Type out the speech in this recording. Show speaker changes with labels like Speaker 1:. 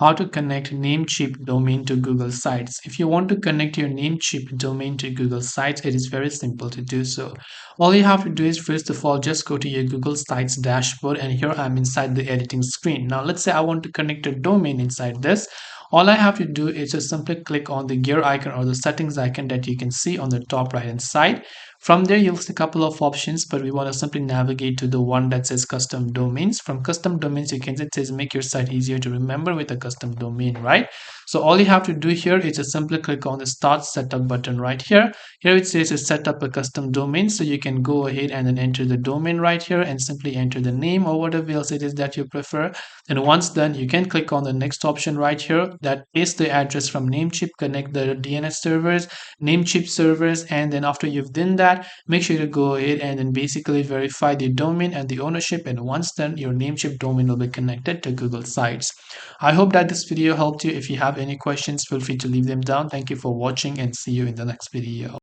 Speaker 1: how to connect Namecheap domain to Google Sites. If you want to connect your Namecheap domain to Google Sites, it is very simple to do so. All you have to do is first of all just go to your Google Sites dashboard, and here I'm inside the editing screen. Now let's say I want to connect a domain inside this. All I have to do is just simply click on the gear icon or the settings icon that you can see on the top right hand side. From there, you'll see a couple of options, but we want to simply navigate to the one that says custom domains. From custom domains, you can see it says make your site easier to remember with a custom domain, right? So all you have to do here is just simply click on the start setup button right here. Here it says to set up a custom domain. So you can go ahead and then enter the domain right here and simply enter the name or whatever else it is that you prefer. And once done, you can click on the next option right here that is the address from Namecheap, connect the DNS servers, Namecheap servers, and then after you've done that, make sure to go ahead and then basically verify the domain and the ownership, and once done, your Namecheap domain will be connected to Google Sites. I hope that this video helped you. If you have any questions, feel free to leave them down. Thank you for watching and see you in the next video.